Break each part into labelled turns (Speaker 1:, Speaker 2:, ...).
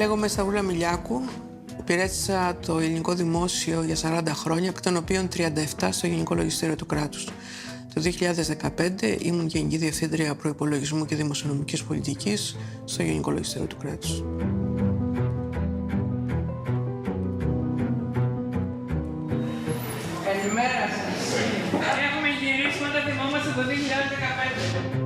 Speaker 1: Λέγομαι Σαούλα Μιλιάκου. Υπηρέτησα το ελληνικό δημόσιο για 40 χρόνια, εκ των οποίων 37 στο Γενικό Λογιστήριο του Κράτους. Το 2015 ήμουν Γενική Διευθύντρια Προϋπολογισμού και Δημοσιονομικής Πολιτικής στο Γενικό Λογιστήριο του Κράτους. Καλημέρα σας. Έχουμε γυρίσματα, θυμόμαστε το 2015.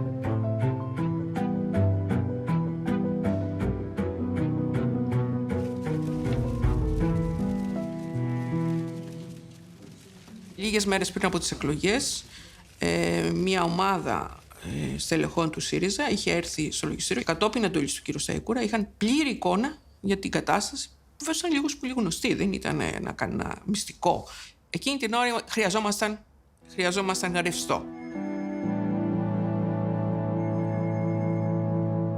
Speaker 1: Λίγες μέρες πριν από τις εκλογές, μια ομάδα στελεχών του ΣΥΡΙΖΑ είχε έρθει στο λογιστήριο και κατόπιν εντολής του κ. Σταϊκούρα είχαν πλήρη εικόνα για την κατάσταση. Βέβαια ήταν λίγο πολύ γνωστή, δεν ήταν κανένα μυστικό. Εκείνη την ώρα χρειαζόμασταν ρευστό.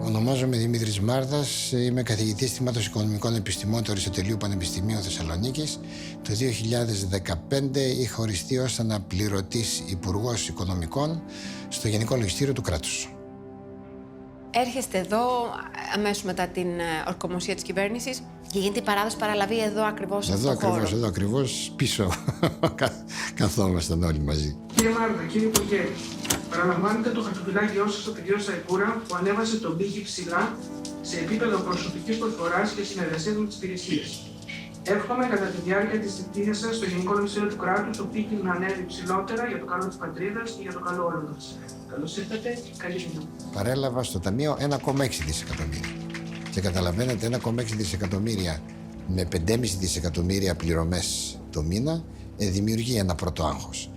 Speaker 2: Ονομάζομαι Δημήτρης Μάρδας, είμαι καθηγητής Τμήματος Οικονομικών Επιστημών του Αριστοτελείου Πανεπιστημίου Θεσσαλονίκης. Το 2015 είχα οριστεί ως αναπληρωτής Υπουργός Οικονομικών στο Γενικό Λογιστήριο του Κράτους.
Speaker 3: Έρχεστε εδώ αμέσως μετά την ορκομοσία της κυβέρνησης και γίνεται η παράδοση παραλαβή εδώ ακριβώς στον χώρο.
Speaker 2: Εδώ ακριβώς πίσω καθόμασταν όλοι μαζί.
Speaker 4: Κύριε Μάρδα, κύριε Υπουργέ, παραλαμβάνετε το χαρτοφυλάκιό σας από τον κύριο Σταϊκούρα που ανέβασε τον πύχη ψηλά σε επίπεδο προσωπικής προσφοράς και συνεργασίας με τις υπηρεσίες. Εύχομαι κατά τη διάρκεια της θητείας σας στο Γενικό Λογιστήριο του Κράτους ο πύχης να ανέβει ψηλότερα για το καλό της πατρίδας και για το καλό όλων μας. Καλώς ήρθατε και καλή δουλειά.
Speaker 2: Παρέλαβα στο Ταμείο 1,6 δισεκατομμύρια. Και καταλαβαίνετε, 1,6 δισεκατομμύρια με 5,5 δισεκατομμύρια πληρωμές το μήνα δημιουργεί ένα πρώτο άγχος.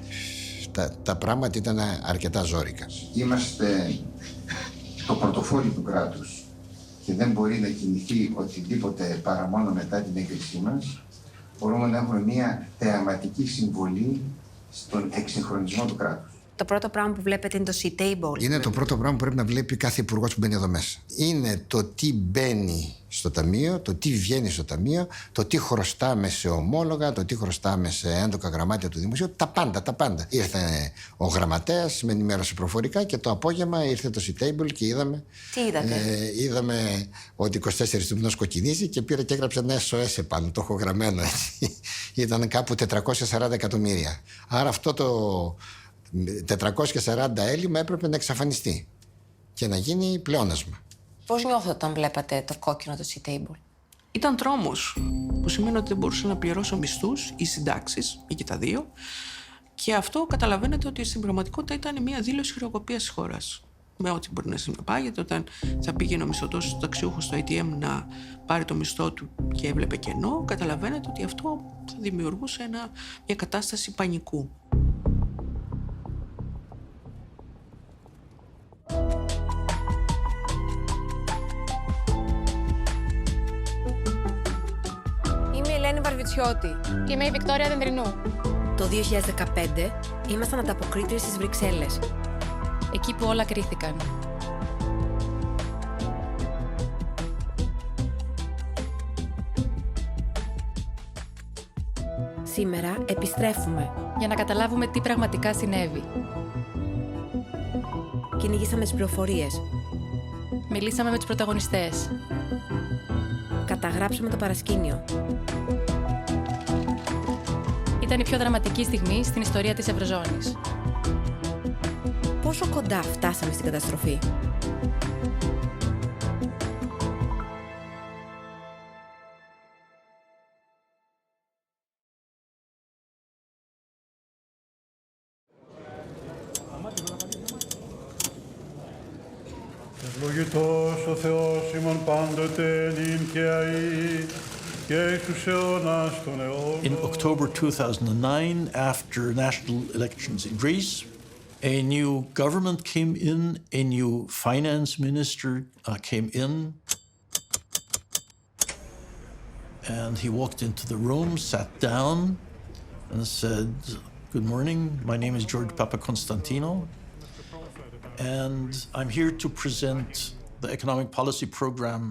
Speaker 2: Τα πράγματα ήταν αρκετά ζόρικα.
Speaker 5: Είμαστε το πορτοφόλι του κράτους και δεν μπορεί να κινηθεί οτιδήποτε παρά μόνο μετά την έγκρισή μας. Μπορούμε να έχουμε μια θεαματική συμβολή στον εξυγχρονισμό του κράτους.
Speaker 3: Το πρώτο πράγμα που βλέπετε είναι το C-table.
Speaker 2: Είναι το πρώτο πράγμα που πρέπει να βλέπει κάθε υπουργός που μπαίνει εδώ μέσα. Είναι το τι μπαίνει στο ταμείο, το τι βγαίνει στο ταμείο, το τι χρωστάμε σε ομόλογα, το τι χρωστάμε σε έντοκα γραμμάτια του δημοσίου. Τα πάντα. Ήρθε ο γραμματέας, με ενημέρωσε προφορικά και το απόγευμα ήρθε το C-table και είδαμε.
Speaker 3: Τι είδατε?
Speaker 2: Είδαμε ότι 24 του μηνός κοκκινίζει και πήρε και έγραψε ένα SOS επάνω. Το έχω γραμμένο έτσι. Ήταν κάπου 440 εκατομμύρια. Άρα αυτό το 440 έλλειμμα έπρεπε να εξαφανιστεί και να γίνει πλεόνασμα.
Speaker 3: Πώς νιώθετε όταν βλέπατε το κόκκινο το C-table?
Speaker 1: Ήταν τρόμος, που σημαίνει ότι δεν μπορούσα να πληρώσω μισθούς ή συντάξεις, ή και τα δύο. Και αυτό καταλαβαίνετε ότι στην πραγματικότητα ήταν μια δήλωση χρεοκοπίας της χώρας. Με ό,τι μπορεί να συνεπάγεται, όταν θα πήγαινε ο μισθωτός του ταξιούχου στο ATM να πάρει το μισθό του και έβλεπε κενό, καταλαβαίνετε ότι αυτό θα δημιουργούσε μια κατάσταση πανικού.
Speaker 6: Και είμαι η Βικτόρια Δεντρινού.
Speaker 3: Το 2015 ήμασταν ανταποκρίτριες στις Βρυξέλλες.
Speaker 6: Εκεί που όλα κρίθηκαν.
Speaker 3: Σήμερα επιστρέφουμε
Speaker 6: για να καταλάβουμε τι πραγματικά συνέβη.
Speaker 3: Κυνηγήσαμε τις πληροφορίες.
Speaker 6: Μιλήσαμε με τους πρωταγωνιστές.
Speaker 3: Καταγράψαμε το παρασκήνιο.
Speaker 6: Ήταν η πιο δραματική στιγμή στην ιστορία της Ευρωζώνης.
Speaker 3: Πόσο κοντά φτάσαμε στην καταστροφή?
Speaker 7: Ευλογητός ο Θεός ημών πάντοτε νυν και αεί και στους αιώνας των αιώνων.
Speaker 8: In October 2009, after national elections in Greece, a new government came in, a new finance minister came in, and he walked into the room, sat down, and said, "Good morning, my name is George Papakonstantino, and I'm here to present the economic policy program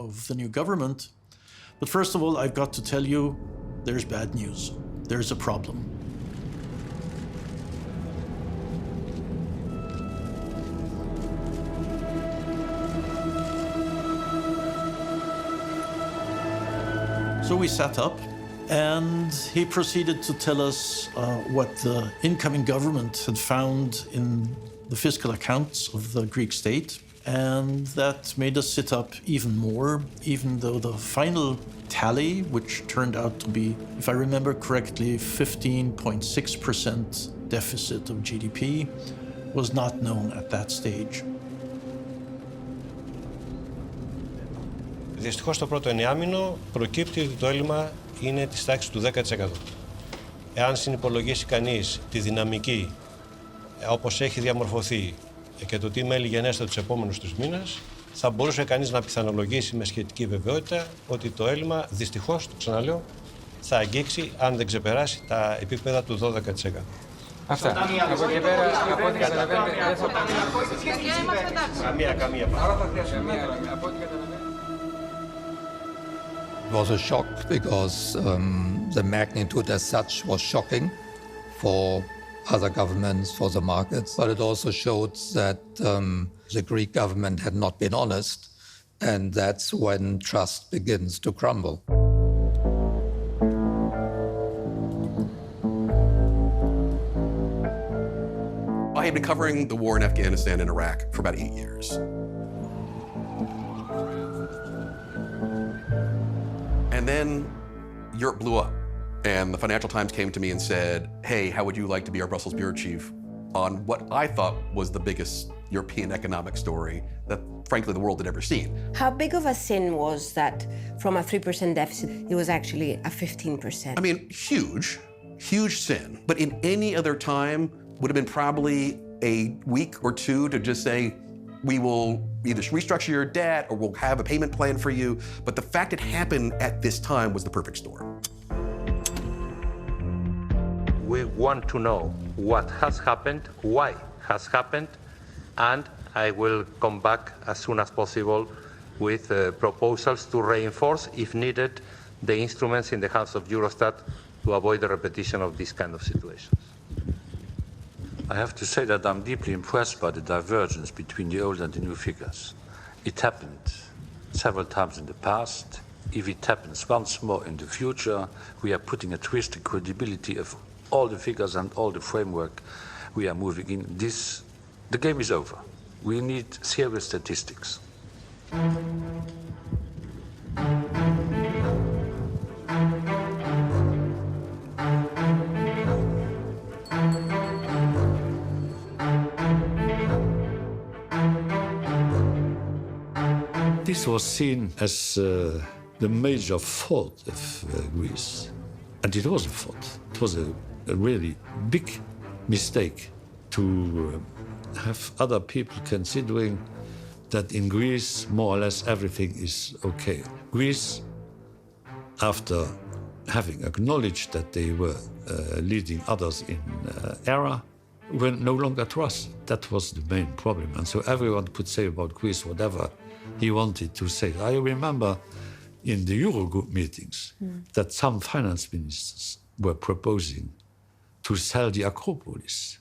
Speaker 8: of the new government. But first of all, I've got to tell you, there's bad news. There's a problem." So we sat up, and he proceeded to tell us what the incoming government had found in the fiscal accounts of the Greek state. And that made us sit up even more, even though the final tally, which turned out to be, if I remember correctly, 15.6% deficit of GDP, was not known at that stage.
Speaker 9: Δυστυχώς το πρώτο εννιάμηνο προκύπτει ότι το έλλειμμα είναι της τάξης του 10%. Εάν συνυπολογίσει κανείς τη δυναμική όπως έχει διαμορφωθεί και το τι μέλη γενέστε τους επόμενους τους μήνες, θα μπορούσε κανείς να πιθανολογήσει με σχετική βεβαιότητα ότι το έλλειμμα δυστυχώς, το ξαναλέω, θα αγγίξει αν δεν ξεπεράσει τα επίπεδα του 12%.
Speaker 10: Αυτά. Από εκεί πέρα, από ό,τι καταλαβαίνετε, δεν θα
Speaker 9: Καμία.
Speaker 11: It was a shock because the magnitude as such was shocking for other governments, for the markets, but it also showed that the Greek government had not been honest, and that's when trust begins to crumble.
Speaker 12: I had been covering the war in Afghanistan and Iraq for about 8 years. And then Europe blew up, and the Financial Times came to me and said, hey, how would you like to be our Brussels bureau chief on what I thought was the biggest European economic story that, frankly, the world had ever seen.
Speaker 3: How big of a sin was that from a 3% deficit, it was actually a 15%?
Speaker 12: I mean, huge sin. But in any other time, would have been probably a week or two to just say, we will either restructure your debt or we'll have a payment plan for you. But the fact it happened at this time was the perfect storm.
Speaker 13: We want to know what has happened, why has happened, and I will come back as soon as possible with proposals to reinforce, if needed, the instruments in the hands of Eurostat to avoid the repetition of these kind of situations.
Speaker 14: I have to say that I'm deeply impressed by the divergence between the old and the new figures. It happened several times in the past. If it happens once more in the future, we are putting at risk the credibility of all the figures and all the framework we are moving in. The game is over. We need serious statistics.
Speaker 15: This was seen as the major fault of Greece. And it was a fault. It was a really big mistake to have other people considering that in Greece, more or less, everything is okay. Greece, after having acknowledged that they were leading others in error, were no longer trusted. That was the main problem. And so everyone could say about Greece whatever he wanted to say. I remember in the Eurogroup meetings that some finance ministers were proposing to sell the Acropolis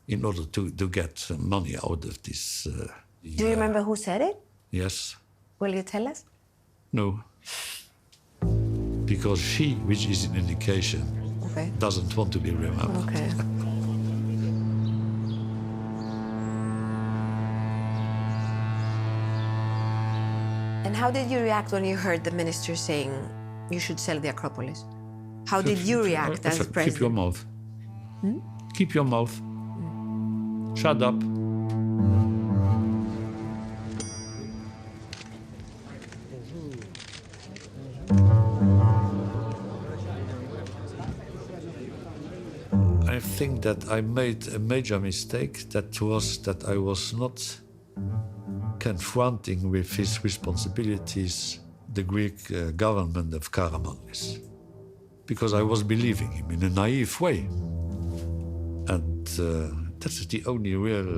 Speaker 15: in order to get money out of this.
Speaker 3: Do you remember who said it?
Speaker 15: Yes.
Speaker 3: Will you tell us?
Speaker 15: No. Because she, which is an indication, doesn't want to be remembered.
Speaker 3: Okay. And how did you react when you heard the minister saying you should sell the Acropolis? How did you react as president?
Speaker 15: Keep your mouth. Keep your mouth. Shut up. I think that I made a major mistake. That was that I was not confronting with his responsibilities the Greek government of Karamanlis, because I was believing him in a naive way. And that's the only real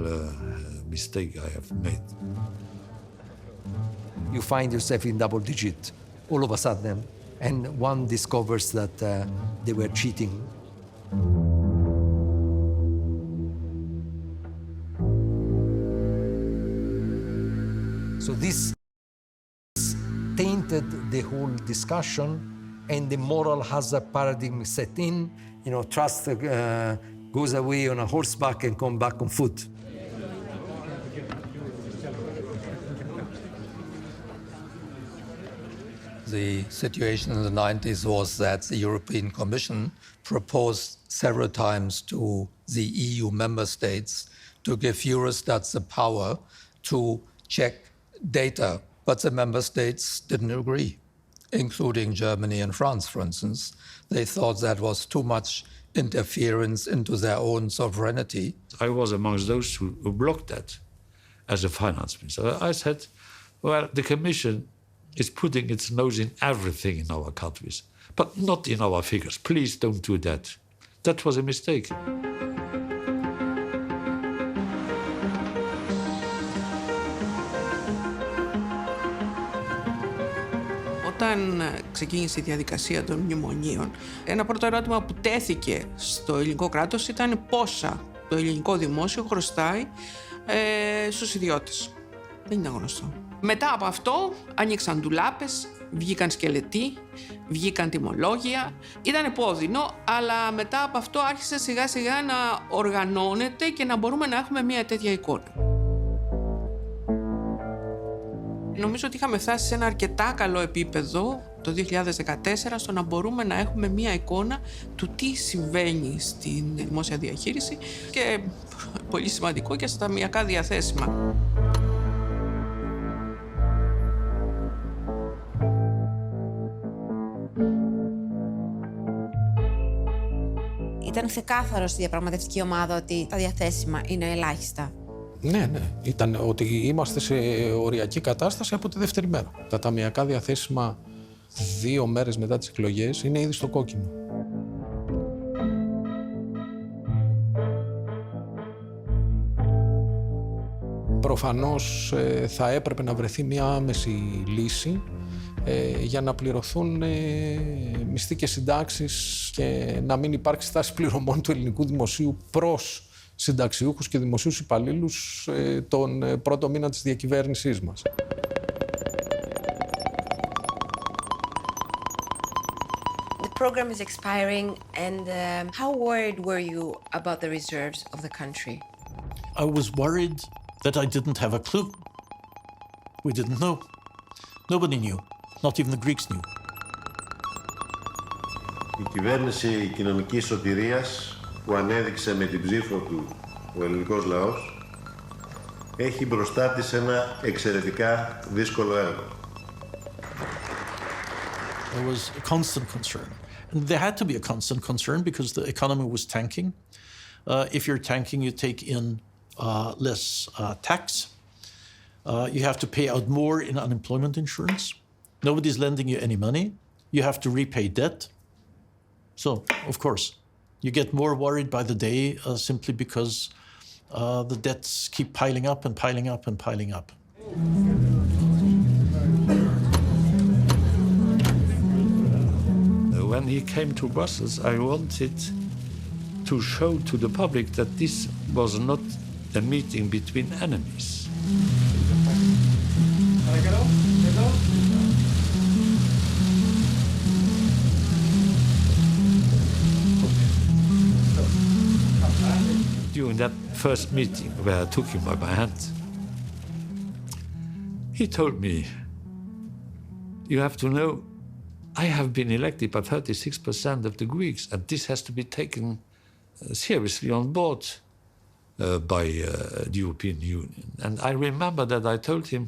Speaker 15: mistake I have made.
Speaker 16: You find yourself in double digit all of a sudden, and one discovers that they were cheating. So this tainted the whole discussion, and the moral hazard paradigm set in. Trust goes away on a horseback and come back on foot.
Speaker 11: The situation in the 90s was that the European Commission proposed several times to the EU member states to give Eurostat the power to check data, but the member states didn't agree, including Germany and France, for instance. They thought that was too much interference into their own sovereignty.
Speaker 15: I was amongst those who blocked that as a finance minister. I said, well, the Commission is putting its nose in everything in our countries, but not in our figures. Please don't do that. That was a mistake.
Speaker 1: Όταν ξεκίνησε η διαδικασία των μνημονίων, ένα πρώτο ερώτημα που τέθηκε στο ελληνικό κράτος ήταν πόσα το ελληνικό δημόσιο χρωστάει στους ιδιώτες. Δεν ήταν γνωστό. Μετά από αυτό ανοίξαν ντουλάπες, βγήκαν σκελετοί, βγήκαν τιμολόγια. Ήταν επώδυνο, αλλά μετά από αυτό άρχισε σιγά σιγά να οργανώνεται και να μπορούμε να έχουμε μια τέτοια εικόνα. Νομίζω ότι είχαμε φτάσει σε ένα αρκετά καλό επίπεδο το 2014 στο να μπορούμε να έχουμε μία εικόνα του τι συμβαίνει στην δημόσια διαχείριση και πολύ σημαντικό και στα ταμειακά διαθέσιμα.
Speaker 3: Ήταν ξεκάθαρο στη διαπραγματευτική ομάδα ότι τα διαθέσιμα είναι ελάχιστα.
Speaker 17: Ναι. Ήταν ότι είμαστε σε οριακή κατάσταση από τη δεύτερη μέρα. Τα ταμειακά διαθέσιμα 2 μέρες μετά τις εκλογές είναι ήδη στο κόκκινο. Προφανώς θα έπρεπε να βρεθεί μια άμεση λύση για να πληρωθούν μισθοί και συντάξεις και να μην υπάρξει στάση πληρωμών του ελληνικού δημοσίου προς συνταξιούχους και δημοσίους υπαλλήλους τον πρώτο μήνα της διακυβέρνησής μας.
Speaker 3: The program is expiring and how worried were you about the reserves of the country?
Speaker 8: I was worried that I didn't have a clue. We didn't know. Nobody knew. Not even the Greeks knew.
Speaker 18: Η κυβέρνηση κοινωνικής σωτηρίας που ανέδειξε με την ψήφο του ο ελληνικός λαός έχει μπροστά της ένα εξαιρετικά δύσκολο έργο.
Speaker 8: There was a constant concern. And there had to be a constant concern because the economy was tanking. If you're tanking, you take in less tax. You have to pay out more in unemployment insurance. Nobody's lending you any money. You have to repay debt. So, of course, you get more worried by the day simply because the debts keep piling up and piling up and piling up.
Speaker 15: When he came to Brussels, I wanted to show to the public that this was not a meeting between enemies. During that first meeting where I took him by my hand, he told me, you have to know, I have been elected by 36% of the Greeks, and this has to be taken seriously on board by the European Union. And I remember that I told him,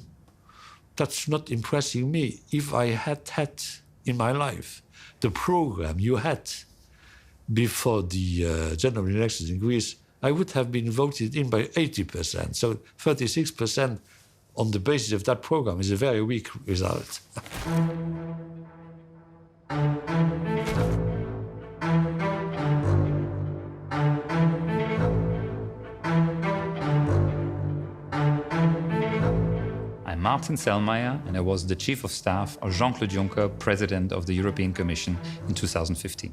Speaker 15: that's not impressing me. If I had had in my life the program you had before the general elections in Greece, I would have been voted in by 80%. So 36% on the basis of that program is a very weak result.
Speaker 19: I'm Martin Selmayr, and I was the Chief of Staff of Jean-Claude Juncker, President of the European Commission in 2015.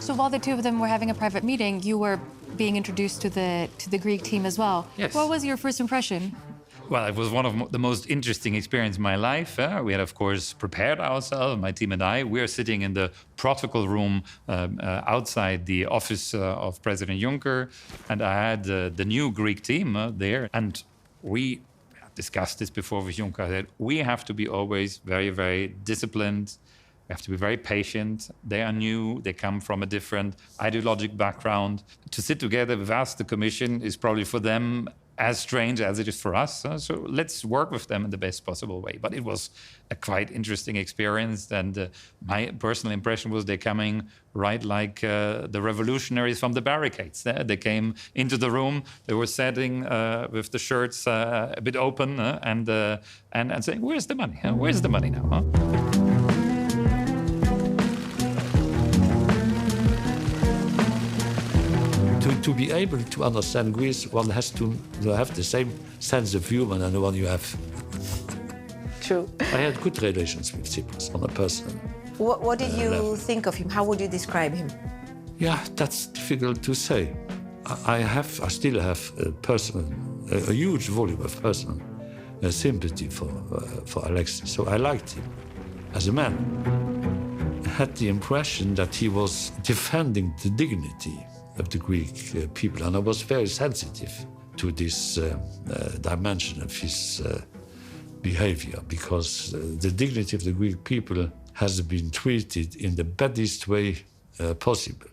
Speaker 6: So while the two of them were having a private meeting, you were being introduced to the Greek team as well.
Speaker 19: Yes.
Speaker 6: What was your first impression?
Speaker 19: Well, it was one of the most interesting experiences in my life. We had, of course, prepared ourselves, my team and I. We are sitting in the protocol room outside the office of President Juncker, and I had the new Greek team there. And we discussed this before with Juncker, that we have to be always very, very disciplined. We have to be very patient. They are new. They come from a different ideological background. To sit together with us, the Commission, is probably for them as strange as it is for us. So let's work with them in the best possible way. But it was a quite interesting experience. And my personal impression was they're coming right like the revolutionaries from the barricades. They came into the room. They were sitting with the shirts a bit open and saying, where's the money? Where's the money now?
Speaker 15: To be able to understand Greece, one has to have the same sense of humor than the one you have.
Speaker 3: True.
Speaker 15: I had good relations with Tsipras on a personal
Speaker 3: What did you
Speaker 15: level.
Speaker 3: think of him? How would you describe him?
Speaker 15: Yeah, that's difficult to say. I still have a huge volume of personal sympathy for Alexis. So I liked him as a man. I had the impression that he was defending the dignity of the Greek people, and I was very sensitive to this dimension of his behavior, because the dignity of the Greek people has been treated in the baddest way possible.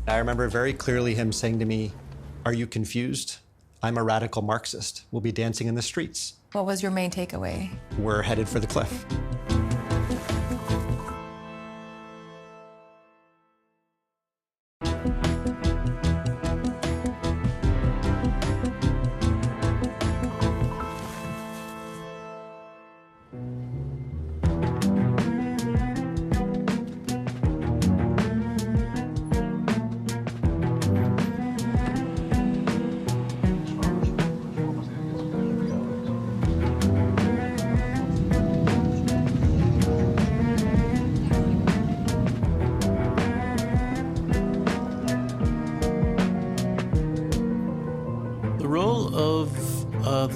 Speaker 20: I remember very clearly him saying to me, "Are you confused? I'm a radical Marxist. We'll be dancing in the streets.
Speaker 6: What was your main takeaway?
Speaker 20: We're headed for the cliff."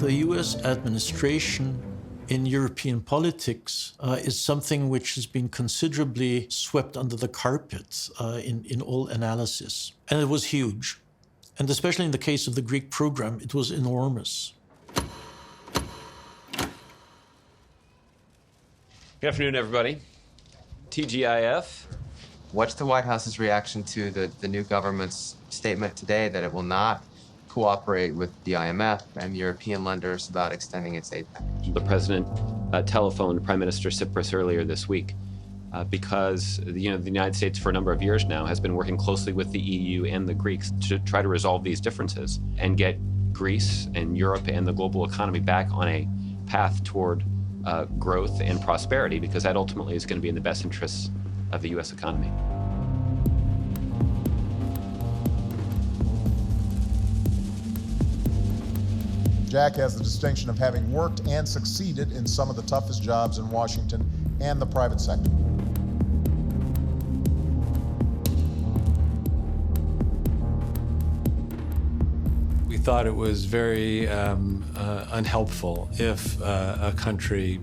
Speaker 8: The US administration in European politics is something which has been considerably swept under the carpet in all analysis. And it was huge. And especially in the case of the Greek program, it was enormous.
Speaker 21: Good afternoon, everybody. TGIF.
Speaker 10: What's the White House's reaction to the new government's statement today that it will not cooperate with the IMF and European lenders about extending its aid package?
Speaker 22: The president telephoned Prime Minister Tsipras earlier this week because the United States for a number of years now has been working closely with the EU and the Greeks to try to resolve these differences and get Greece and Europe and the global economy back on a path toward growth and prosperity, because that ultimately is going to be in the best interests of the U.S. economy.
Speaker 23: Jack has the distinction of having worked and succeeded in some of the toughest jobs in Washington and the private sector.
Speaker 24: We thought it was very unhelpful if a country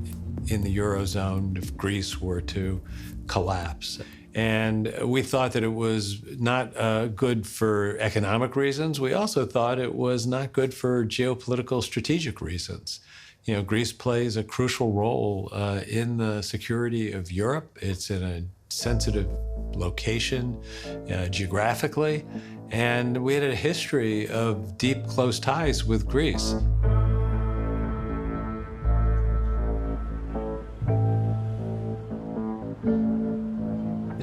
Speaker 24: in the Eurozone, if Greece were to collapse. And we thought that it was not good for economic reasons. We also thought it was not good for geopolitical strategic reasons. You know, Greece plays a crucial role in the security of Europe. It's in a sensitive location geographically, and we had a history of deep, close ties with Greece.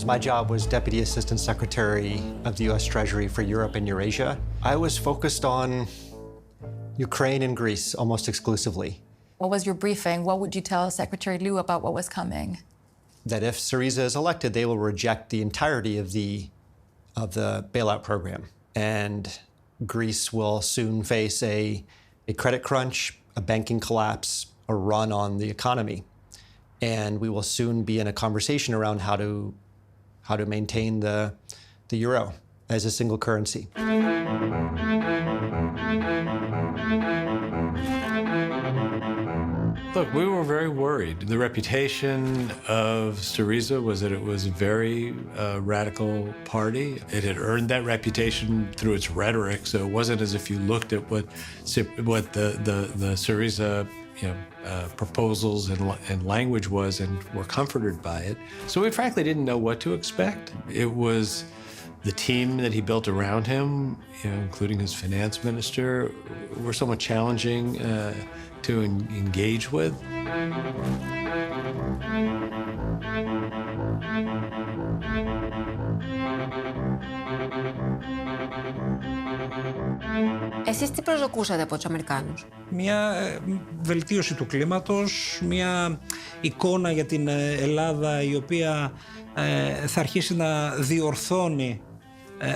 Speaker 20: My job was Deputy Assistant Secretary of the U.S. Treasury for Europe and Eurasia. I was focused on Ukraine and Greece almost exclusively.
Speaker 6: What was your briefing? What would you tell Secretary Liu about what was coming?
Speaker 20: That if Syriza is elected, they will reject the entirety of the bailout program. And Greece will soon face a credit crunch, a banking collapse, a run on the economy. And we will soon be in a conversation around how how to maintain the euro as a single currency.
Speaker 24: Look, we were very worried. The reputation of Syriza was that it was a very radical party. It had earned that reputation through its rhetoric, so it wasn't as if you looked at what the Syriza proposals and language was and were comforted by it. So we frankly didn't know what to expect. It was the team that he built around him, including his finance minister, were somewhat challenging to engage with.
Speaker 3: Εσείς τι προσδοκούσατε από τους Αμερικάνους?
Speaker 2: Μια βελτίωση του κλίματος, μια εικόνα για την Ελλάδα η οποία θα αρχίσει να διορθώνει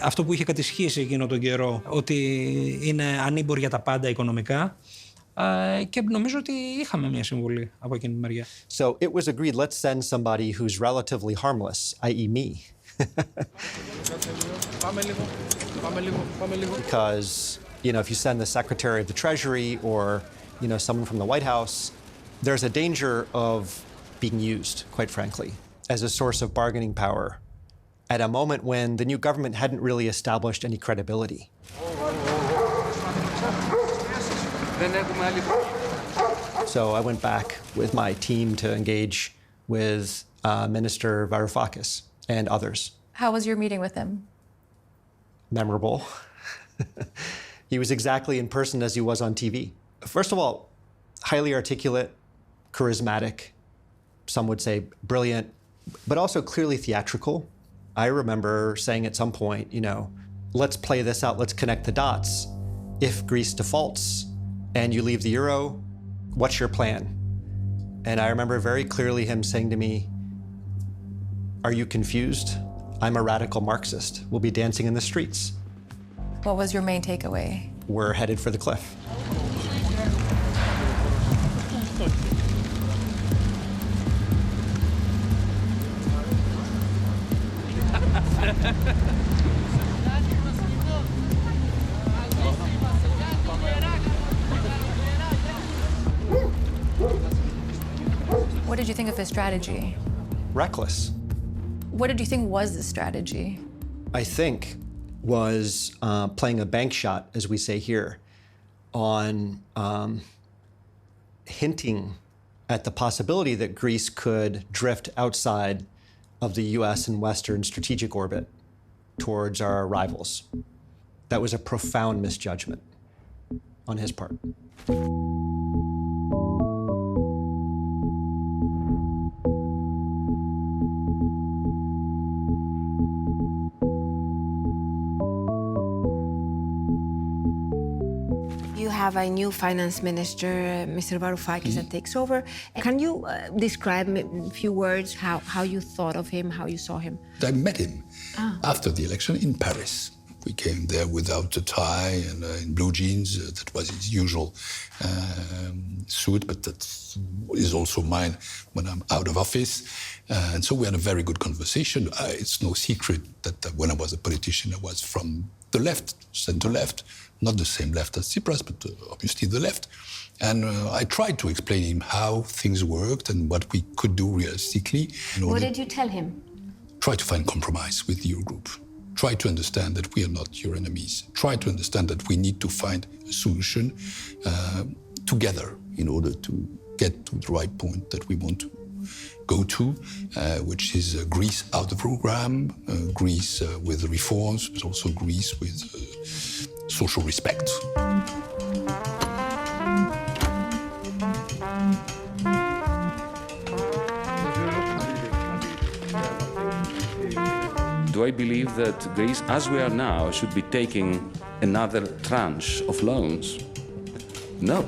Speaker 2: αυτό που είχε κατησχύσει εκείνο τον καιρό, ότι είναι ανήμπορη για τα πάντα οικονομικά. Και νομίζω ότι είχαμε μια συμβουλή από εκείνη τη μεριά.
Speaker 20: So it was agreed, let's send somebody who's relatively harmless, i.e. me. Because, if you send the Secretary of the Treasury or, someone from the White House, there's a danger of being used, quite frankly, as a source of bargaining power at a moment when the new government hadn't really established any credibility. So I went back with my team to engage with Minister Varoufakis and others.
Speaker 4: How was your meeting with him?
Speaker 20: Memorable. He was exactly in person as he was on TV. First of all, highly articulate, charismatic, some would say brilliant, but also clearly theatrical. I remember saying at some point, let's play this out, let's connect the dots. If Greece defaults and you leave the euro, what's your plan? And I remember very clearly him saying to me, are you confused? I'm a radical Marxist. We'll be dancing in the streets.
Speaker 4: What was your main takeaway?
Speaker 20: We're headed for the cliff.
Speaker 4: What did you think of his strategy?
Speaker 20: Reckless.
Speaker 4: What did you think was the strategy?
Speaker 20: I think was playing a bank shot, as we say here, on hinting at the possibility that Greece could drift outside of the US and Western strategic orbit towards our rivals. That was a profound misjudgment on his part.
Speaker 3: You have a new finance minister, Mr. Varoufakis, that takes over. Can you describe in a few words how you thought of him, how you saw him?
Speaker 5: I met him after the election in Paris. We came there without a tie and in blue jeans. That was his usual suit, but that is also mine when I'm out of office. And so we had a very good conversation. It's no secret that when I was a politician, I was from the left, center left, not the same left as Tsipras, but obviously the left. And I tried to explain him how things worked and what we could do realistically.
Speaker 3: What did you tell him?
Speaker 5: Try to find compromise with the Eurogroup. Try to understand that we are not your enemies. Try to understand that we need to find a solution together in order to get to the right point that we want to go to, which is Greece out of the program, Greece with reforms, but also Greece with social respect.
Speaker 7: Do I believe that Greece, as we are now, should be taking another tranche of loans? No.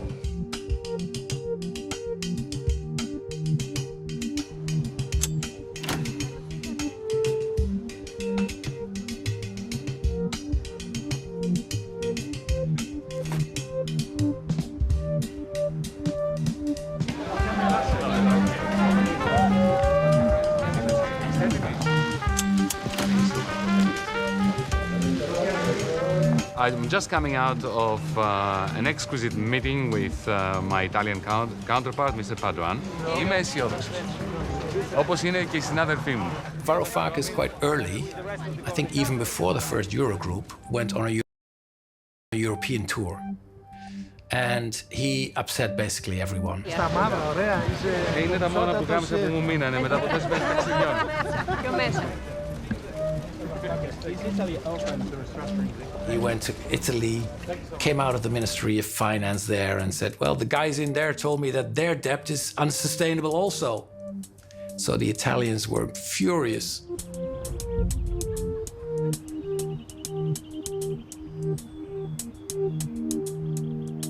Speaker 7: I'm just coming out of an exquisite meeting with my Italian counterpart, Mr. Padoan. Είμαι αισιόδοξος, όπως είναι και οι συνάδελφοί μου.
Speaker 9: Varoufakis quite early, I think even before the first Eurogroup, went on a European tour. And he upset basically everyone.
Speaker 7: Στα μαύρα, ωραία. Είναι τα μόνα που κάμισα που μου μείνανε μετά από 4 μέρες ταξιδιών.
Speaker 3: Πιο μέσα.
Speaker 9: He went to Italy, came out of the Ministry of Finance there and said, well, the guys in there told me that their debt is unsustainable also. So the Italians were furious.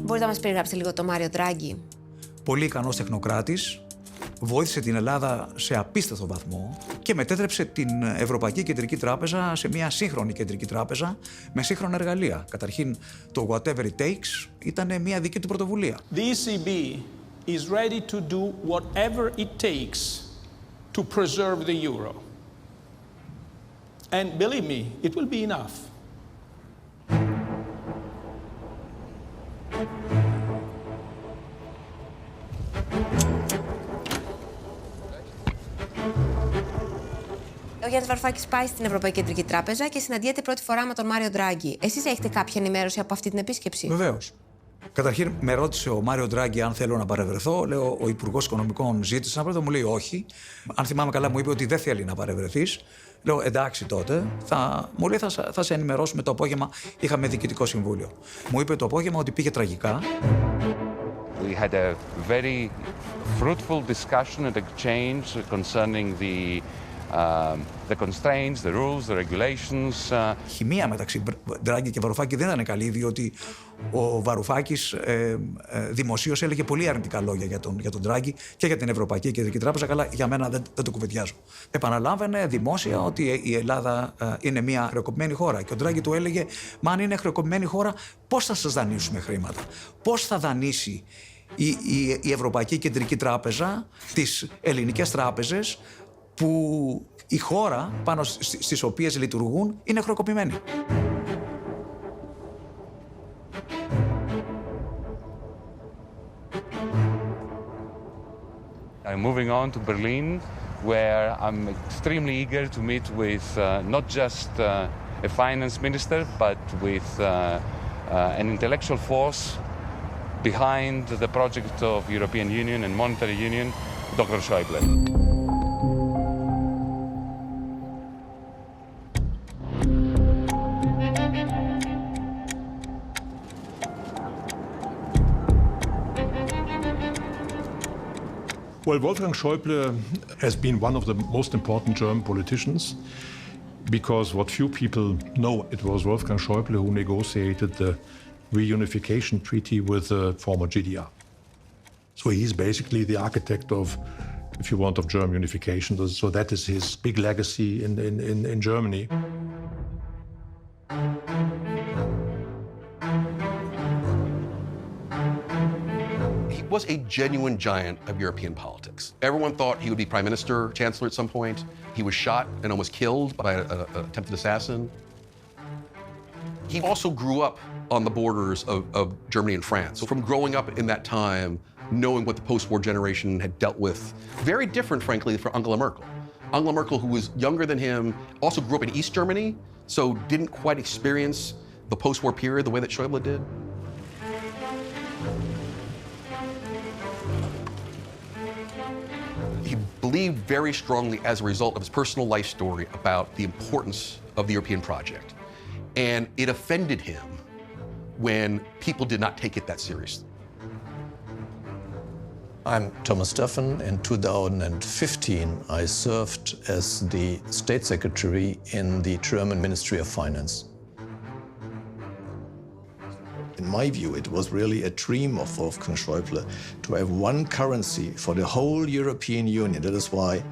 Speaker 3: Μπορείτε να μας περιγράψετε λίγο το Μάριο Ντράγκη?
Speaker 12: Πολύ ικανός τεχνοκράτης, βοήθησε την Ελλάδα σε απίστευτο βαθμό και μετέτρεψε την Ευρωπαϊκή Κεντρική Τράπεζα σε μια σύγχρονη κεντρική τράπεζα με σύγχρονα εργαλεία. Καταρχήν, το whatever it takes ήταν μια δική του πρωτοβουλία.
Speaker 13: The ECB is ready to do whatever it takes to preserve the euro. And believe me, it will be enough.
Speaker 3: Ο Γιάννης Βαρουφάκης πάει στην Ευρωπαϊκή Κεντρική Τράπεζα και συναντιέται πρώτη φορά με τον Μάριο Ντράγκη. Εσείς έχετε κάποια ενημέρωση από αυτή την επίσκεψη?
Speaker 12: Βεβαίως. Καταρχήν, με ρώτησε ο Μάριο Ντράγκη αν θέλω να παρευρεθώ. Λέω, ο Υπουργός Οικονομικών ζήτησε να παρευρεθώ. Μου λέει όχι. Αν θυμάμαι καλά, μου είπε ότι δεν θέλει να παρευρεθείς. Λέω, εντάξει τότε. Μου λέει, θα σε ενημερώσουμε το απόγευμα. Είχαμε διοικητικό συμβούλιο. Μου είπε το απόγευμα ότι πήγε τραγικά.
Speaker 7: We had a very fruitful discussion and exchange concerning the constraints, the rules, the regulations.
Speaker 12: Η χημεία μεταξύ Ντράγκη και Βαρουφάκη δεν ήταν καλή, διότι ο Βαρουφάκης δημοσίως έλεγε πολύ αρνητικά λόγια για τον Ντράγκη και για την Ευρωπαϊκή Κεντρική Τράπεζα, αλλά για μένα δεν το κουβεντιάζω. Επαναλάμβανε δημόσια ότι η Ελλάδα είναι μια χρεοκοπημένη χώρα και ο Ντράγκη του έλεγε, μα αν είναι χρεοκοπημένη χώρα, πώς θα σας δανείσουμε χρήματα, πώς θα δανείσει η Ευρωπαϊκή Κεντρική Τράπεζα τις ελληνικές τράπεζες που η χώρα πάνω στις οποίες λειτουργούν είναι χρεοκοπημένη.
Speaker 7: I'm moving on to Berlin, where I'm extremely eager to meet with not just a finance minister, but with an intellectual force behind the project of European Union and Monetary Union, Dr. Schäuble.
Speaker 14: Well, Wolfgang Schäuble has been one of the most important German politicians because what few people know, it was Wolfgang Schäuble who negotiated the reunification treaty with the former GDR. So he's basically the architect of, if you want, of German unification. So that is his big legacy in Germany.
Speaker 25: He was a genuine giant of European politics. Everyone thought he would be prime minister, chancellor at some point. He was shot and almost killed by an attempted assassin. He also grew up on the borders of Germany and France. So from growing up in that time, knowing what the post-war generation had dealt with, very different, frankly, from Angela Merkel. Angela Merkel, who was younger than him, also grew up in East Germany, so didn't quite experience the post-war period the way that Schäuble did. He believed very strongly as a result of his personal life story about the importance of the European project. And it offended him when people did not take it that seriously.
Speaker 26: I'm Thomas Steffen. In 2015, I served as the State Secretary in the German Ministry of Finance. In my view, it was really a dream of Wolfgang Schäuble to have one currency for the whole European Union. That is why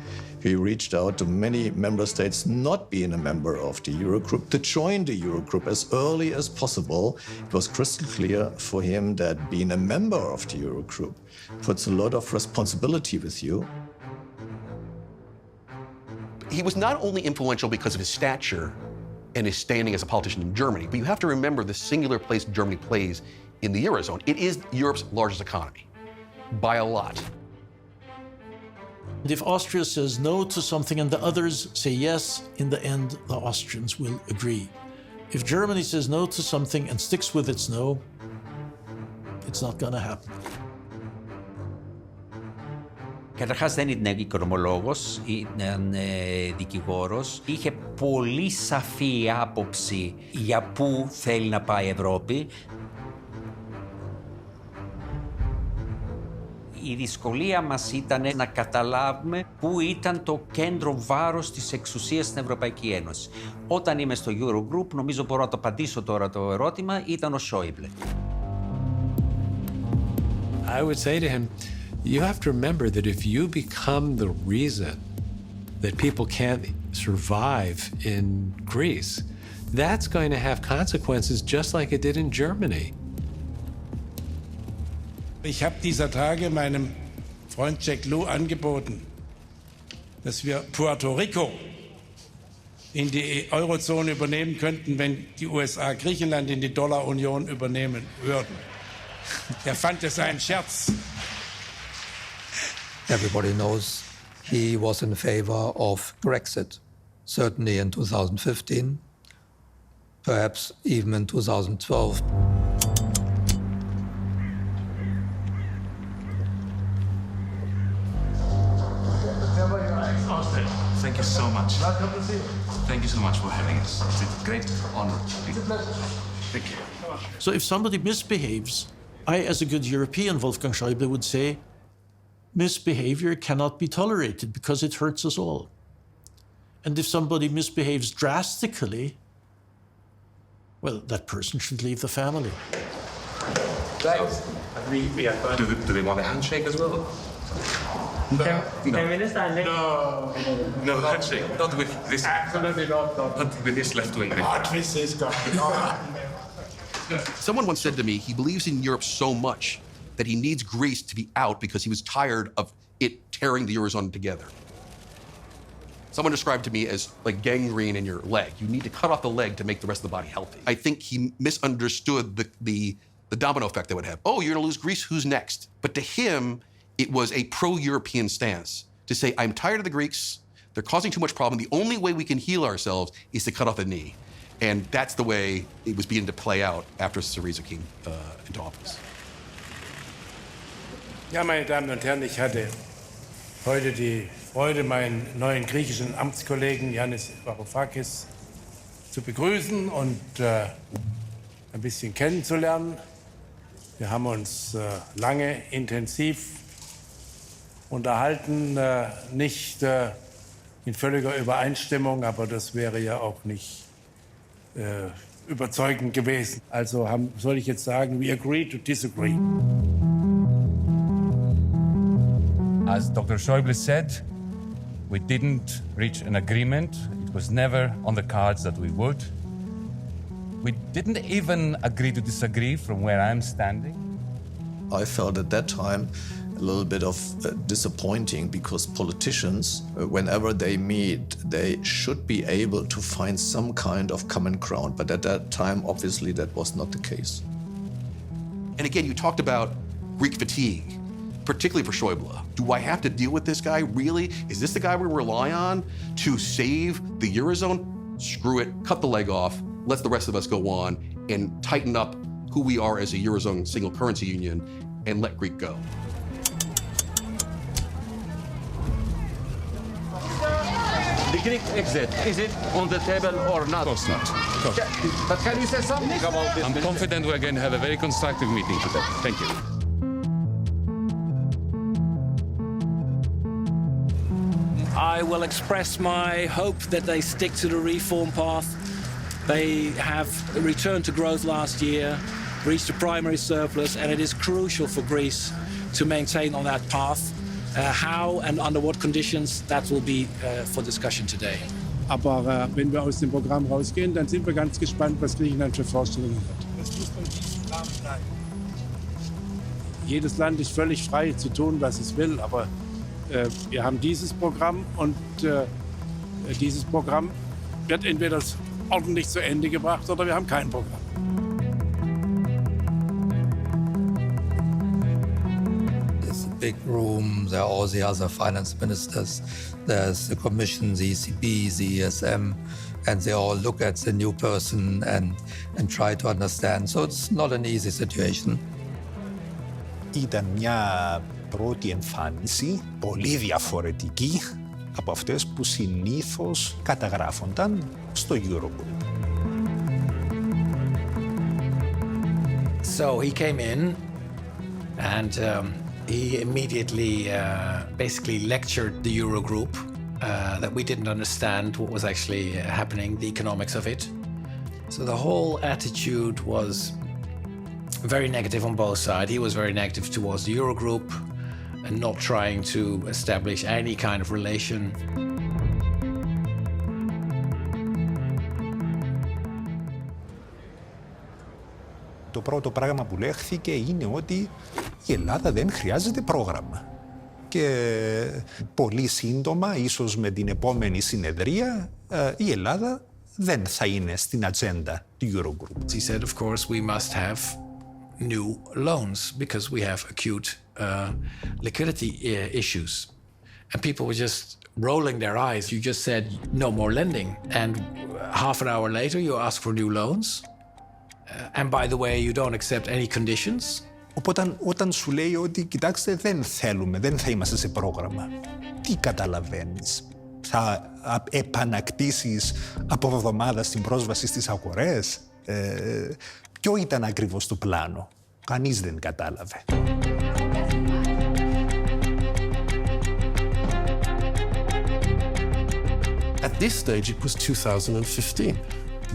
Speaker 26: he reached out to many member states not being a member of the Eurogroup to join the Eurogroup as early as possible. It was crystal clear for him that being a member of the Eurogroup puts a lot of responsibility with you.
Speaker 25: He was not only influential because of his stature and his standing as a politician in Germany. But you have to remember the singular place Germany plays in the Eurozone. It is Europe's largest economy, by a lot.
Speaker 8: And if Austria says no to something and the others say yes, in the end, the Austrians will agree. If Germany says no to something and sticks with its no, it's not going to happen.
Speaker 1: Καταρχάς δεν ήταν οικονομολόγος, ήταν δικηγόρος. Είχε πολύ σαφή άποψη για πού θέλει να πάει η Ευρώπη. Η δυσκολία μας ήταν να καταλάβουμε πού ήταν το κέντρο βάρος της εξουσίας στην Ευρωπαϊκή Ένωση. Όταν είμαι στο Eurogroup, νομίζω μπορώ να το απαντήσω τώρα το ερώτημα, ήταν ο Σόιμπλε.
Speaker 24: I would say to him, you have to remember that if you become the reason that people can't survive in Greece, that's going to have consequences just like it did in Germany.
Speaker 11: Ich habe dieser Tage meinem Freund Jack Lew angeboten, dass wir Puerto Rico in die Eurozone übernehmen könnten, wenn die USA Griechenland in die Dollarunion übernehmen würden. Er fand es einen Scherz.
Speaker 16: Everybody knows he was in favor of Brexit, certainly in 2015, perhaps even in 2012.
Speaker 17: Thank you so much. Thank you so much for having us. It's a great honor. It's a pleasure. Thank you.
Speaker 8: So if somebody misbehaves, I, as a good European, Wolfgang Schäuble, would say, misbehavior cannot be tolerated because it hurts us all. And if somebody misbehaves drastically, well, that person should leave the family.
Speaker 17: Do they want a handshake as well? No. No handshake. Not with this. Absolutely not with this left-wing.
Speaker 25: Someone once said to me, he believes in Europe so much that he needs Greece to be out because he was tired of it tearing the Eurozone together. Someone described to me as like gangrene in your leg. You need to cut off the leg to make the rest of the body healthy. I think he misunderstood the domino effect that would have. Oh, you're gonna lose Greece, who's next? But to him, it was a pro-European stance to say, I'm tired of the Greeks, they're causing too much problem. The only way we can heal ourselves is to cut off the knee. And that's the way it was beginning to play out after Syriza came into office.
Speaker 11: Ja, meine Damen und Herren, ich hatte heute die Freude, meinen neuen griechischen Amtskollegen Yannis Varoufakis zu begrüßen und ein bisschen kennenzulernen. Wir haben uns lange intensiv unterhalten, nicht in völliger Übereinstimmung, aber das wäre ja auch nicht überzeugend gewesen. Also soll ich jetzt sagen, we agree to disagree.
Speaker 7: As Dr. Schäuble said, we didn't reach an agreement. It was never on the cards that we would. We didn't even agree to disagree from where I'm standing.
Speaker 26: I felt at that time a little bit of disappointing because politicians, whenever they meet, they should be able to find some kind of common ground. But at that time, obviously, that was not the case.
Speaker 25: And again, you talked about Greek fatigue, particularly for Schäuble. Do I have to deal with this guy? Really? Is this the guy we rely on to save the Eurozone? Screw it, cut the leg off, let the rest of us go on and tighten up who we are as a Eurozone single currency union and let Greek go.
Speaker 18: The Greek exit, is it on the table or not?
Speaker 7: Of course not. Of course.
Speaker 18: But can you say something about this?
Speaker 7: I'm confident we're going to have a very constructive meeting today. Thank you.
Speaker 19: I will express my hope that they stick to the reform path. They have returned to growth last year, reached a primary surplus, and it is crucial for Greece to maintain on that path. How and under what conditions, that will be for discussion today.
Speaker 13: Aber wenn wir aus dem Programm rausgehen, dann sind wir ganz gespannt, was Griechenland für Vorstellungen hat. Das muss man nicht Rahmen bleiben. Jedes Land ist völlig frei zu tun, was es will, aber wir haben dieses Programm und dieses Programm wird entweder
Speaker 11: ordentlich zu Ende gebracht oder wir haben kein Programm.
Speaker 16: There's a big room, there are all the other finance ministers, there's the Commission, the ECB, the ESM, and they all look at the new person and try to understand. So it's not an easy situation.
Speaker 6: Ήταν μια πρώτη εμφάνιση πολύ διαφορετική από αυτές που συνήθως καταγράφονταν στο Eurogroup.
Speaker 9: So he came in and he immediately basically lectured the Eurogroup that we didn't understand what was actually happening, the economics of it. So the whole attitude was very negative on both sides. He was very negative towards the Eurogroup and not trying to establish any kind of relation.
Speaker 6: Το πρώτο πράγμα που λέχθηκε είναι ότι η Ελλάδα δεν χρειάζεται πρόγραμμα. Και πολύ σύντομα, ίσως με την επόμενη συνεδρία, η Ελλάδα δεν θα είναι στην ατζέντα του Eurogroup.
Speaker 9: He said, of course, we must have new loans because we have acute liquidity issues. And people were just rolling their eyes. You just said, no more lending. And half an hour later, you ask for new loans. And by the way, you don't accept any conditions.
Speaker 6: Οπότε όταν σου λέει ότι κοιτάξτε δεν θέλουμε, δεν θα είμαστε σε πρόγραμμα, τι καταλαβαίνεις? Θα επανακτήσεις από εβδομάδα στην πρόσβαση στις αγορές? Ποιο ήταν ακριβώς το πλάνο? Κανείς δεν κατάλαβε.
Speaker 25: At this stage, it was 2015.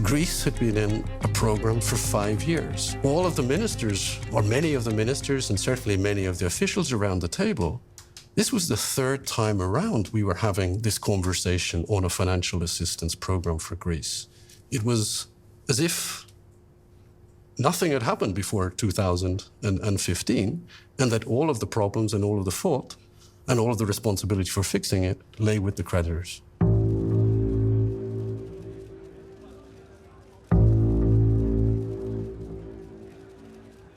Speaker 25: Greece had been in a program for 5 years. All of the ministers, or many of the ministers, and certainly many of the officials around the table, this was the third time around we were having this conversation on a financial assistance program for Greece. It was as if nothing had happened before 2015, and that all of the problems and all of the fault and all of the responsibility for fixing it lay with the creditors.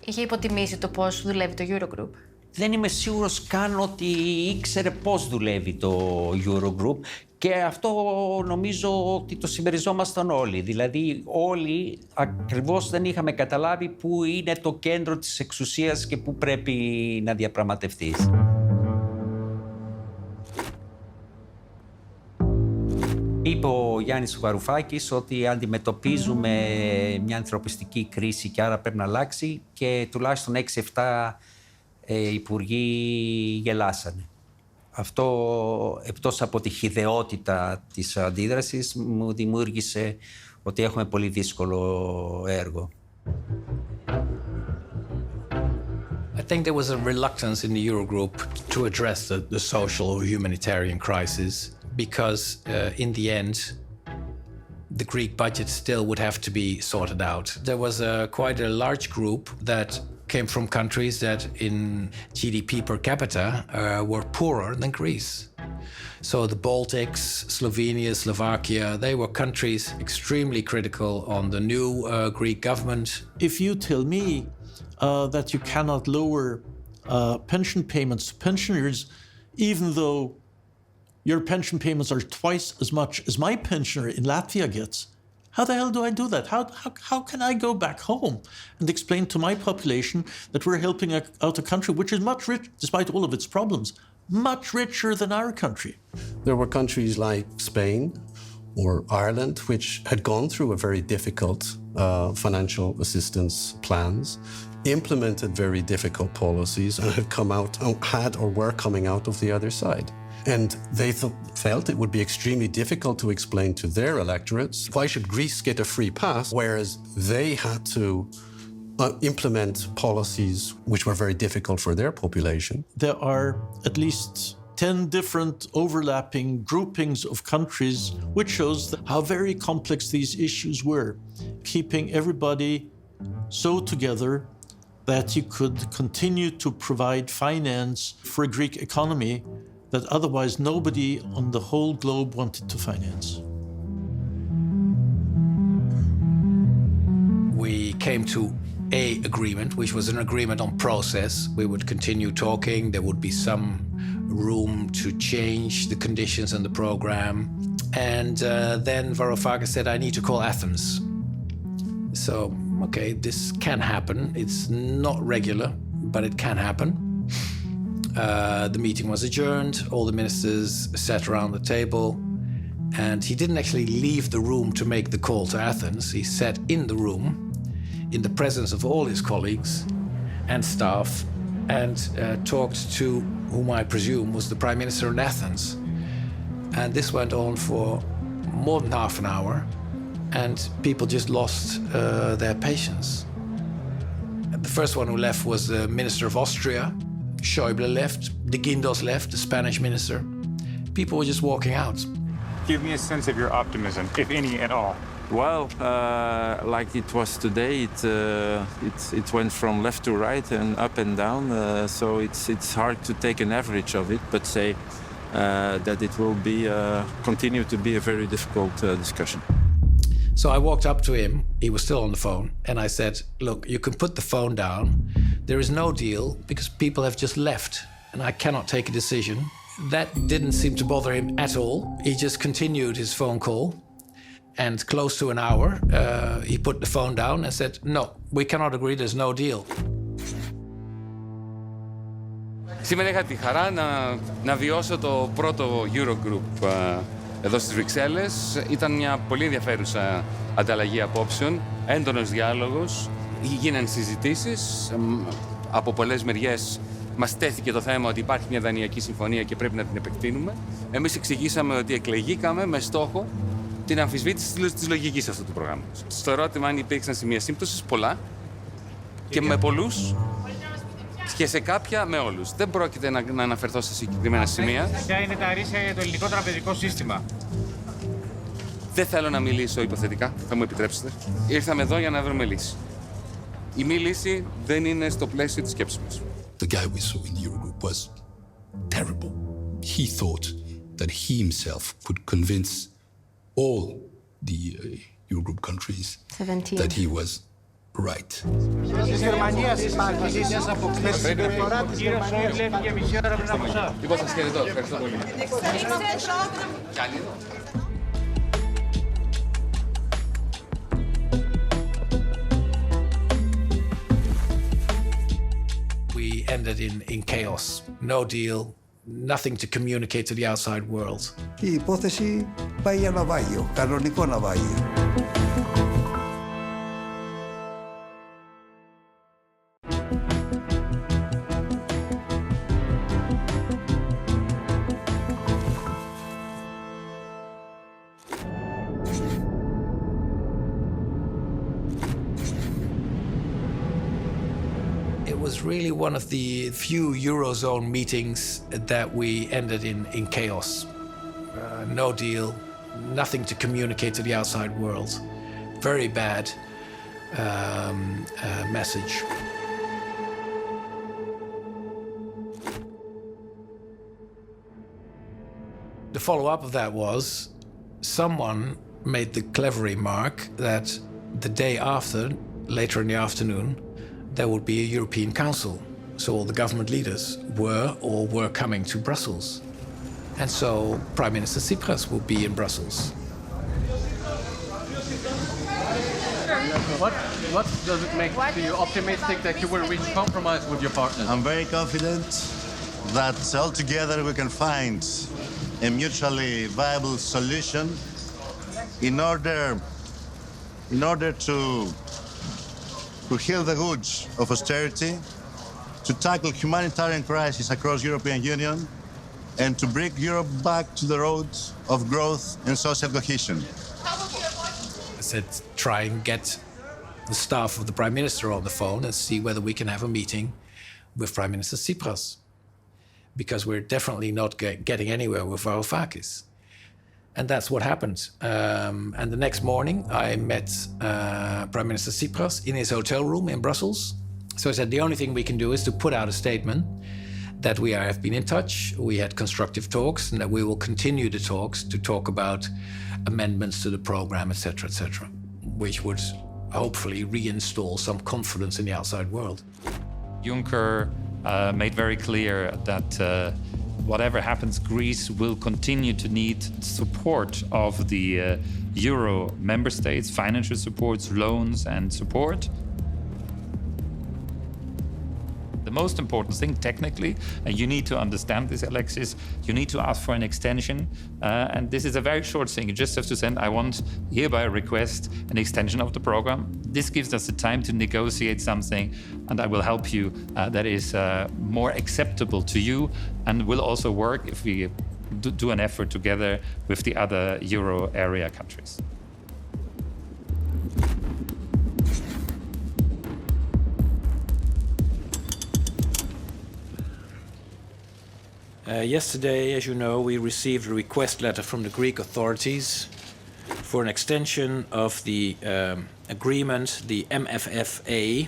Speaker 3: Είχε υποτιμήσει το πώς δουλεύει το Eurogroup.
Speaker 1: Δεν είμαι σίγουρος καν ότι ήξερε πώς δουλεύει το Eurogroup και αυτό νομίζω ότι το συμμεριζόμασταν όλοι. Δηλαδή όλοι ακριβώς δεν είχαμε καταλάβει πού είναι το κέντρο της εξουσίας και πού πρέπει να διαπραγματευτείς. Είπε ο Γιάννης Βαρουφάκης ότι αντιμετωπίζουμε μια ανθρωπιστική κρίση και άρα πρέπει να αλλάξει και τουλάχιστον 6-7 υπουργοί γελάσανε. Αυτό, εκτός από τη χυδαιότητα της αντίδρασης, μου δημιούργησε ότι έχουμε πολύ δύσκολο έργο.
Speaker 9: I think there was a reluctance in the Eurogroup to address the social or humanitarian crisis because in the end, the Greek budget still would have to be sorted out. There was quite a large group that came from countries that in GDP per capita were poorer than Greece. So the Baltics, Slovenia, Slovakia, they were countries extremely critical on the new Greek government.
Speaker 8: If you tell me that you cannot lower pension payments to pensioners, even though your pension payments are twice as much as my pensioner in Latvia gets, how the hell do I do that? How can I go back home and explain to my population that we're helping out a country which is much richer, despite all of its problems, much richer than our country?
Speaker 25: There were countries like Spain or Ireland which had gone through a very difficult financial assistance plans, implemented very difficult policies and had or were coming out of the other side. And they felt it would be extremely difficult to explain to their electorates, why should Greece get a free pass, whereas they had to implement policies which were very difficult for their population.
Speaker 8: There are at least 10 different overlapping groupings of countries, which shows how very complex these issues were, keeping everybody so together that you could continue to provide finance for a Greek economy that otherwise nobody on the whole globe wanted to finance.
Speaker 9: came to a agreement, which was an agreement on process. We would continue talking. There would be some room to change the conditions and the program. And then Varoufakis said, I need to call Athens. So, okay, this can happen. It's not regular, but it can happen. The meeting was adjourned. All the ministers sat around the table. And he didn't actually leave the room to make the call to Athens. He sat in the room in the presence of all his colleagues and staff and talked to whom I presume was the Prime Minister in Athens. And this went on for more than half an hour, and people just lost their patience. The first one who left was the Minister of Austria. Schäuble left, De Guindos left, the Spanish minister. People were just walking out.
Speaker 2: Give me a sense of your optimism, if any at all.
Speaker 10: Well, like it was today, it went from left to right and up and down. So it's hard to take an average of it, but say that it will be continue to be a very difficult discussion.
Speaker 9: So I walked up to him. He was still on the phone, and I said, "Look, you can put the phone down. There is no deal because people have just left, and I cannot take a decision." That didn't seem to bother him at all. He just continued his phone call. And close to an hour, he put the phone down and said, "No, we cannot agree, there's no deal."
Speaker 7: Σήμερα είχα τη χαρά να βιώσω το πρώτο Eurogroup εδώ στις Βρυξέλλες. Ήταν μια πολύ ενδιαφέρουσα ανταλλαγή απόψεων, έντονος διάλογος, γίναν συζητήσεις από πολλές μεριές. Μας τέθηκε το θέμα ότι υπάρχει μια δανειακή συμφωνία και πρέπει να την επεκτείνουμε. Εμείς εξηγήσαμε ότι εκλεγήκαμε με στόχο την αμφισβήτηση της λογικής αυτού του προγράμματος. Στο ερώτημα αν υπήρξαν σημεία σύμπτωσης, πολλά και με πολλούς και σε κάποια με όλους. Δεν πρόκειται να αναφερθώ σε συγκεκριμένα σημεία.
Speaker 2: Ποια είναι τα ρίσκα για το ελληνικό τραπεζικό σύστημα?
Speaker 7: Δεν θέλω να μιλήσω υποθετικά, θα μου επιτρέψετε. Ήρθαμε εδώ για να βρούμε λύση. Η μη λύση δεν είναι στο πλαίσιο της σκέψης μας.
Speaker 5: The guy we saw in the Eurogroup was terrible. He thought that he himself could convince all the Eurogroup countries
Speaker 3: 17.
Speaker 5: that he was right.
Speaker 2: Της Γερμανίας υπάρχει λύση με τη συμπεριφορά της Γερμανίας. Έφυγε μισή ώρα πριν από εσάς.
Speaker 7: Λοιπόν, σας χαιρετώ. Ευχαριστώ πολύ. Κι άλλοι εδώ.
Speaker 9: We ended in chaos. No deal, nothing to communicate to the outside world.
Speaker 15: Η υπόθεση πάει για ναυάγιο, κανονικό ναυάγιο.
Speaker 9: It was really one of the few Eurozone meetings that we ended in chaos. No deal, nothing to communicate to the outside world. Very bad message. The follow-up of that was someone made the clever remark that the day after, later in the afternoon, there would be a European Council. So all the government leaders were coming to Brussels. And so Prime Minister Tsipras will be in Brussels.
Speaker 18: What does it make you optimistic that you will reach compromise with your partners?
Speaker 21: I'm very confident that altogether we can find a mutually viable solution in order to heal the wounds of austerity, to tackle humanitarian crisis across European Union, and to bring Europe back to the road of growth and social cohesion.
Speaker 9: I said, try and get the staff of the Prime Minister on the phone and see whether we can have a meeting with Prime Minister Tsipras. Because we're definitely not getting anywhere with Varoufakis. And that's what happened. And the next morning, I met Prime Minister Tsipras in his hotel room in Brussels. So I said, the only thing we can do is to put out a statement that we have been in touch, we had constructive talks, and that we will continue the talks to talk about amendments to the program, etc., which would hopefully reinstall some confidence in the outside world.
Speaker 4: Juncker made very clear that whatever happens, Greece will continue to need support of the Euro member states, financial supports, loans and support. The most important thing technically, and you need to understand this, Alexis, you need to ask for an extension. And this is a very short thing. You just have to send, I want hereby request an extension of the program. This gives us the time to negotiate something, and I will help you that is more acceptable to you and will also work if we do an effort together with the other Euro area countries.
Speaker 19: Yesterday, as you know, we received a request letter from the Greek authorities for an extension of the agreement, the MFFA,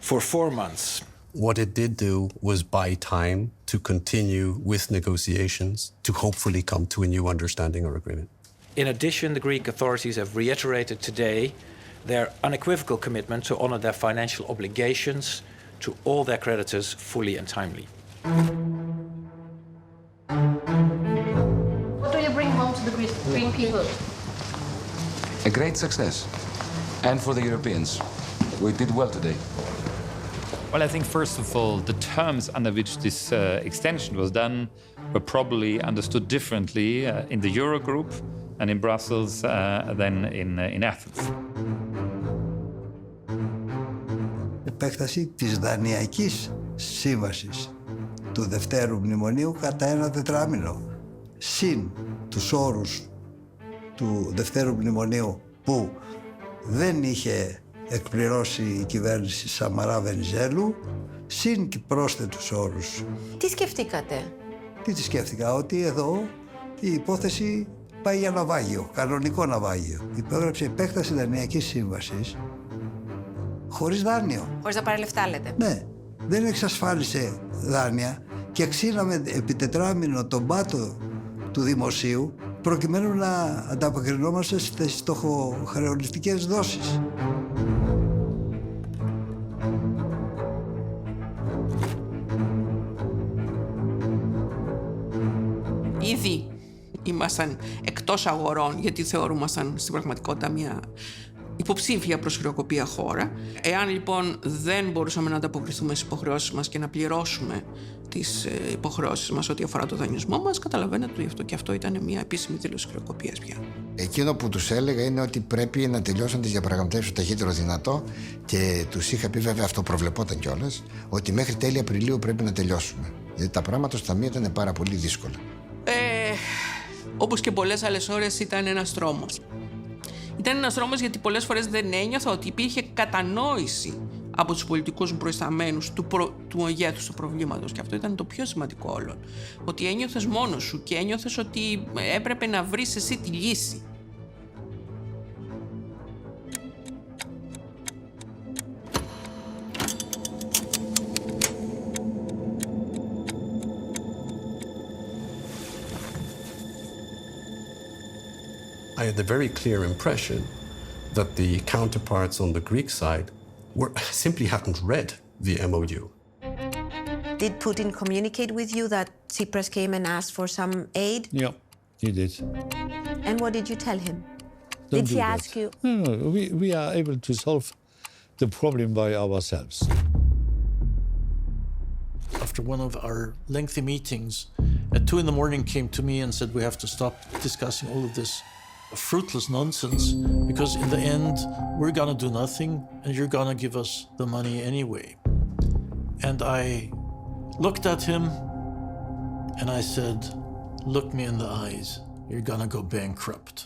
Speaker 19: for 4 months.
Speaker 12: What it did do was buy time to continue with negotiations to hopefully come to a new understanding or agreement.
Speaker 19: In addition, the Greek authorities have reiterated today their unequivocal commitment to honor their financial obligations to all their creditors fully and timely.
Speaker 14: What do you bring home to the Greek people?
Speaker 17: A great success. And for the Europeans. We did well today.
Speaker 4: Well, I think first of all, the terms under which this extension was done were probably understood differently in the Eurogroup and in Brussels than in Athens.
Speaker 15: Επέκταση της Δανειακής Σύμβασης του Δευτέρου Μνημονίου κατά 1 τετράμινο, συν τους όρους του Δευτέρου Μνημονίου που δεν είχε εκπληρώσει η κυβέρνηση Σαμαρά-Βενιζέλου, συν και πρόσθετους όρους.
Speaker 3: Τι σκεφτήκατε?
Speaker 15: Τι σκέφτηκα, ότι εδώ η υπόθεση πάει για ναυάγιο, κανονικό ναυάγιο. Υπέγραψε επέκταση Δανειακής Σύμβασης χωρίς δάνειο.
Speaker 3: Χωρίς να πάρει λεφτά, λέτε.
Speaker 15: Ναι, δεν εξασφάλισε δάνεια και ξύναμε επί τετράμινο τον πάτο του δημοσίου προκειμένου να ανταποκρινόμαστε στις στοχοχρεωτικές δόσεις.
Speaker 20: Ήδη ήμασταν εκτός αγορών γιατί θεωρούμασταν στην πραγματικότητα μια υποψήφια προς χρεοκοπία χώρα. Εάν λοιπόν δεν μπορούσαμε να ανταποκριθούμε στις υποχρεώσεις μας και να πληρώσουμε τις υποχρεώσεις μας ό,τι αφορά το δανεισμό μας, καταλαβαίνετε ότι και αυτό ήταν μια επίσημη δήλωση χρεοκοπίας πια.
Speaker 22: Εκείνο που τους έλεγα είναι ότι πρέπει να τελειώσουν τις διαπραγματεύσεις το ταχύτερο δυνατό και τους είχα πει, βέβαια αυτό προβλεπόταν κιόλας, ότι μέχρι τέλη Απριλίου πρέπει να τελειώσουμε. Γιατί τα πράγματα στο ταμείο ήταν πάρα πολύ δύσκολα.
Speaker 20: Όπως και πολλές άλλες ώρες ήταν ένας τρόμος. Ήταν ένας δρόμος γιατί πολλές φορές δεν ένιωθα ότι υπήρχε κατανόηση από τους πολιτικούς προϊσταμένους του μεγέθους του προβλήματος. Και αυτό ήταν το πιο σημαντικό όλων. Ότι ένιωθες μόνος σου και ένιωθες ότι έπρεπε να βρεις εσύ τη λύση.
Speaker 12: I had the very clear impression that the counterparts on the Greek side simply hadn't read the MOU.
Speaker 3: Did Putin communicate with you that Tsipras came and asked for some aid?
Speaker 23: Yeah, he did.
Speaker 3: And what did you tell him?
Speaker 23: Don't
Speaker 3: did he
Speaker 23: do
Speaker 3: ask
Speaker 23: that.
Speaker 3: you?
Speaker 23: No, we are able to solve the problem by ourselves.
Speaker 8: After one of our lengthy meetings, at 2 a.m. came to me and said, we have to stop discussing all of this fruitless nonsense, because in the end, we're gonna do nothing and you're gonna give us the money anyway. And I looked at him and I said, look me in the eyes, you're gonna go bankrupt.